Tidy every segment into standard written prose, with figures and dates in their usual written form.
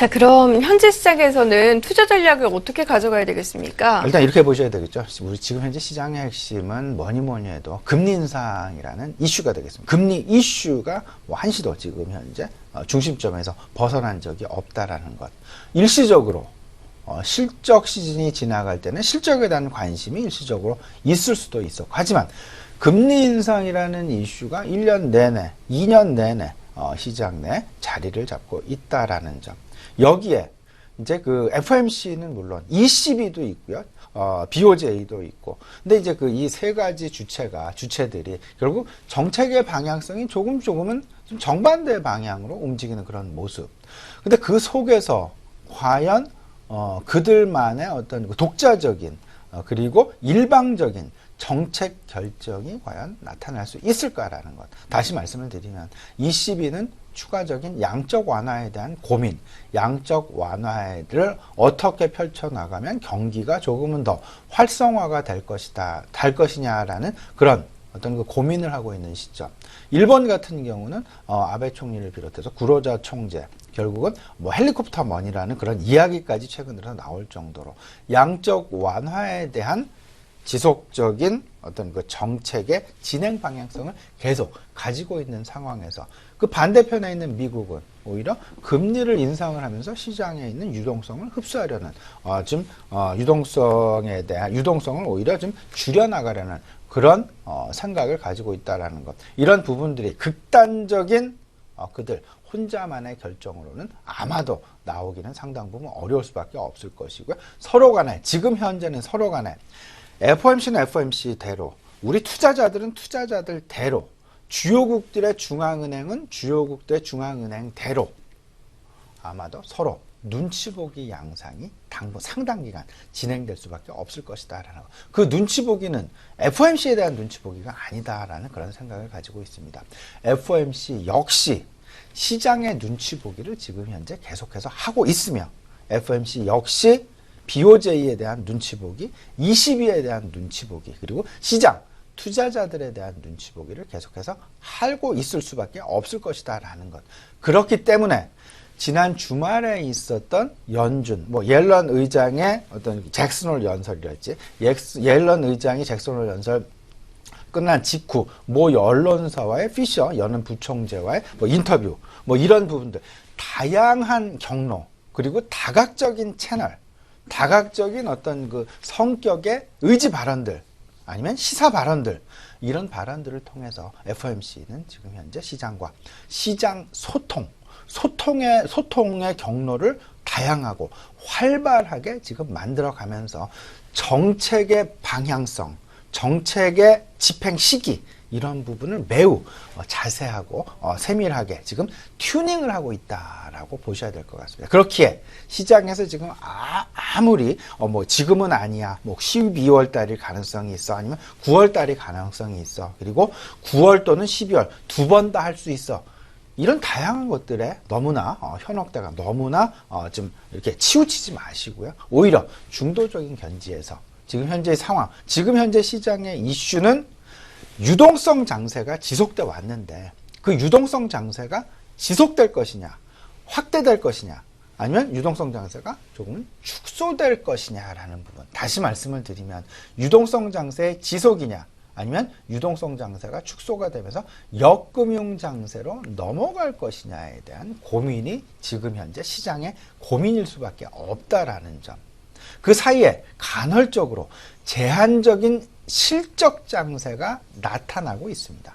자, 그럼 현재 시장에서는 투자 전략을 어떻게 가져가야 되겠습니까? 일단 이렇게 보셔야 되겠죠. 우리 지금 현재 시장의 핵심은 뭐니 해도 금리 인상이라는 이슈가 되겠습니다. 금리 이슈가 뭐 한시도 지금 현재 중심점에서 벗어난 적이 없다라는 것. 일시적으로 실적 시즌이 지나갈 때는 실적에 대한 관심이 일시적으로 있을 수도 있었고, 하지만 금리 인상이라는 이슈가 1년 내내, 2년 내내 시장 내 자리를 잡고 있다라는 점. 여기에 이제 그 FOMC는 물론 ECB도 있고요, BOJ도 있고, 근데 이제 그 이 세 가지 주체들이 결국 정책의 방향성이 조금은 좀 정반대 방향으로 움직이는 그런 모습. 근데 그 속에서 과연 그들만의 어떤 독자적인 그리고 일방적인 정책 결정이 과연 나타날 수 있을까라는 것. 다시 말씀을 드리면 ECB는 추가적인 양적 완화에 대한 고민, 양적 완화를 어떻게 펼쳐나가면 경기가 조금은 더 활성화가 될 것이냐라는 그런 어떤 그 고민을 하고 있는 시점. 일본 같은 경우는 아베 총리를 비롯해서 구로자 총재, 결국은 뭐 헬리콥터 머니라는 그런 이야기까지 최근 들어서 나올 정도로 양적 완화에 대한 지속적인 어떤 그 정책의 진행 방향성을 계속 가지고 있는 상황에서 그 반대편에 있는 미국은 오히려 금리를 인상을 하면서 시장에 있는 유동성을 흡수하려는 지금 유동성에 대한 유동성을 오히려 좀 줄여나가려는 그런 생각을 가지고 있다라는 것. 이런 부분들이 극단적인 그들 혼자만의 결정으로는 아마도 나오기는 상당 부분 어려울 수밖에 없을 것이고요. 서로 간에 지금 현재는 서로 간에 FOMC는 FOMC대로, 우리 투자자들은 투자자들대로, 주요국들의 중앙은행은 주요국들의 중앙은행대로 아마도 서로 눈치 보기 양상이 상당 기간 진행될 수밖에 없을 것이다라는 것. 그 눈치 보기는 FOMC에 대한 눈치 보기가 아니다라는 그런 생각을 가지고 있습니다. FOMC 역시 시장의 눈치 보기를 지금 현재 계속해서 하고 있으며, FOMC 역시 BOJ에 대한 눈치 보기, ECB에 대한 눈치 보기, 그리고 시장, 투자자들에 대한 눈치 보기를 계속해서 하고 있을 수밖에 없을 것이다라는 것. 그렇기 때문에 지난 주말에 있었던 연준, 뭐 옐런 의장의 어떤 잭슨홀 연설이랄지, 옐런 의장이 잭슨홀 연설 끝난 직후 모 언론사와의 피셔 연은 부총재와의 뭐 인터뷰, 뭐 이런 부분들, 다양한 경로, 그리고 다각적인 채널, 다각적인 어떤 그 성격의 의지 발언들, 아니면 시사 발언들, 이런 발언들을 통해서 FOMC는 지금 현재 시장과 시장 소통의 경로를 다양하고 활발하게 지금 만들어가면서 정책의 방향성, 정책의 집행 시기, 이런 부분을 매우 자세하고 세밀하게 지금 튜닝을 하고 있다라고 보셔야 될 것 같습니다. 그렇기에 시장에서 지금 아무리 뭐 지금은 아니야, 뭐 12월 달일 가능성이 있어, 아니면 9월 달일 가능성이 있어, 그리고 9월 또는 12월 두 번 다 할 수 있어, 이런 다양한 것들에 너무나 현혹대가 너무나 좀 이렇게 치우치지 마시고요. 오히려 중도적인 견지에서 지금 현재의 상황, 지금 현재 시장의 이슈는 유동성 장세가 지속돼 왔는데, 그 유동성 장세가 지속될 것이냐, 확대될 것이냐, 아니면 유동성 장세가 조금 축소될 것이냐라는 부분. 다시 말씀을 드리면 유동성 장세의 지속이냐, 아니면 유동성 장세가 축소가 되면서 역금융 장세로 넘어갈 것이냐에 대한 고민이 지금 현재 시장의 고민일 수밖에 없다라는 점. 그 사이에 간헐적으로 제한적인 실적 장세가 나타나고 있습니다.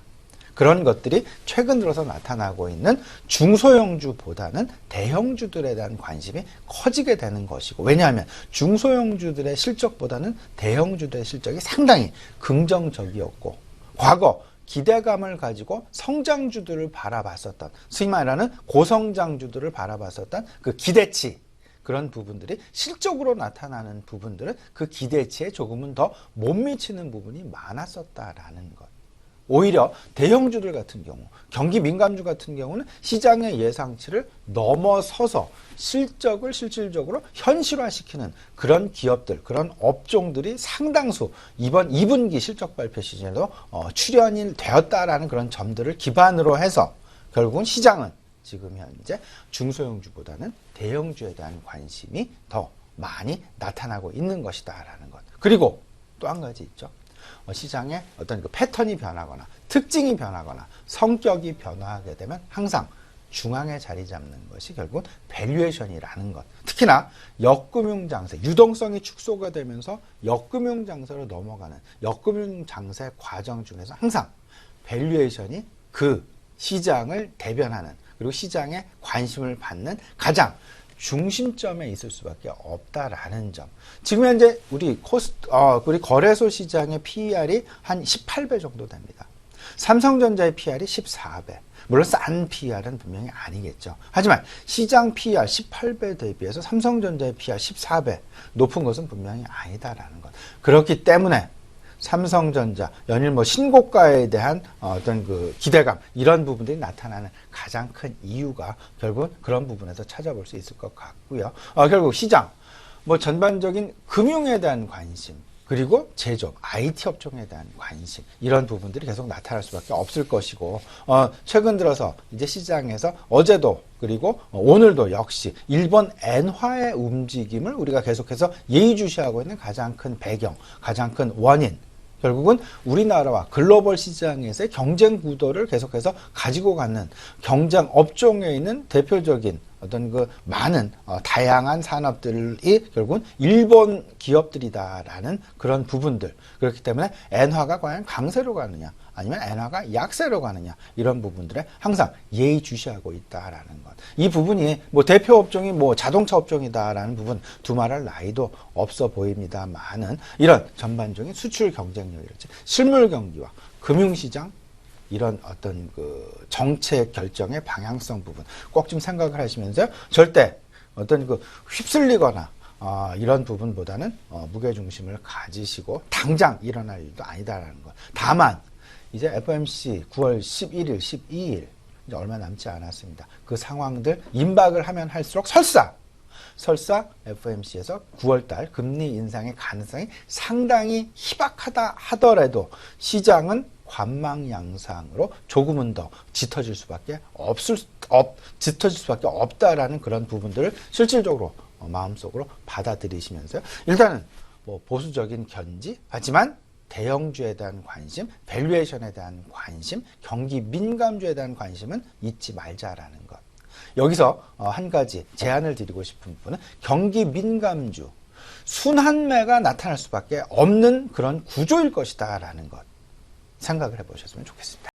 그런 것들이 최근 들어서 나타나고 있는 중소형주보다는 대형주들에 대한 관심이 커지게 되는 것이고, 왜냐하면 중소형주들의 실적보다는 대형주들의 실적이 상당히 긍정적이었고, 과거 기대감을 가지고 성장주들을 바라봤었던, 소위 말하는 고성장주들을 바라봤었던 그 기대치, 그런 부분들이 실적으로 나타나는 부분들은 그 기대치에 조금은 더 못 미치는 부분이 많았었다라는 것. 오히려 대형주들 같은 경우, 경기 민감주 같은 경우는 시장의 예상치를 넘어서서 실적을 실질적으로 현실화시키는 그런 기업들, 그런 업종들이 상당수 이번 2분기 실적 발표 시즌에도 출연이 되었다라는 그런 점들을 기반으로 해서 결국은 시장은 지금 현재 중소형주보다는 대형주에 대한 관심이 더 많이 나타나고 있는 것이다라는 것. 그리고 또 한 가지 있죠. 시장의 어떤 그 패턴이 변하거나 특징이 변하거나 성격이 변화하게 되면 항상 중앙에 자리 잡는 것이 결국은 밸류에이션이라는 것. 특히나 역금융 장세, 유동성이 축소가 되면서 역금융 장세로 넘어가는 역금융 장세 과정 중에서 항상 밸류에이션이 그 시장을 대변하는 그리고 시장에 관심을 받는 가장 중심점에 있을 수밖에 없다라는 점. 지금 현재 우리 거래소 시장의 PER이 한 18배 정도 됩니다. 삼성전자의 PER이 14배. 물론 싼 PER은 분명히 아니겠죠. 하지만 시장 PER 18배 대비해서 삼성전자의 PER 14배 높은 것은 분명히 아니다라는 것. 그렇기 때문에 삼성전자 연일 신고가에 대한 어떤 그 기대감 이런 부분들이 나타나는 가장 큰 이유가 결국은 그런 부분에서 찾아볼 수 있을 것 같고요. 결국 시장 전반적인 금융에 대한 관심 그리고 제조업, IT 업종에 대한 관심 이런 부분들이 계속 나타날 수밖에 없을 것이고 최근 들어서 이제 시장에서 어제도 그리고 오늘도 역시 일본 엔화의 움직임을 우리가 계속해서 예의주시하고 있는 가장 큰 배경, 가장 큰 원인 결국은 우리나라와 글로벌 시장에서의 경쟁 구도를 계속해서 가지고 가는 경쟁 업종에 있는 대표적인 어떤 그 많은 다양한 산업들이 결국은 일본 기업들이다라는 그런 부분들. 그렇기 때문에 엔화가 과연 강세로 가느냐 아니면 엔화가 약세로 가느냐 이런 부분들에 항상 예의주시하고 있다라는 것. 이 부분이 대표 업종이 자동차 업종이다라는 부분 두말할 나위도 없어 보입니다만은 이런 전반적인 수출 경쟁력이랄지 실물 경기와 금융시장 이런 어떤 그 정책 결정의 방향성 부분 꼭 좀 생각을 하시면서 절대 어떤 그 휩쓸리거나 이런 부분보다는 무게 중심을 가지시고 당장 일어날 일도 아니다라는 것. 다만 이제 FOMC 9월 11일, 12일 이제 얼마 남지 않았습니다. 그 상황들 임박을 하면 할수록 설사 FOMC에서 9월달 금리 인상의 가능성이 상당히 희박하다 하더라도 시장은 관망 양상으로 조금은 더 짙어질 수밖에 없다라는 그런 부분들을 실질적으로 마음속으로 받아들이시면서 일단은 보수적인 견지 하지만 대형주에 대한 관심, 밸류에이션에 대한 관심, 경기 민감주에 대한 관심은 잊지 말자라는 것. 여기서 한 가지 제안을 드리고 싶은 부분은 경기 민감주, 순환매가 나타날 수밖에 없는 그런 구조일 것이다라는 것 생각을 해보셨으면 좋겠습니다.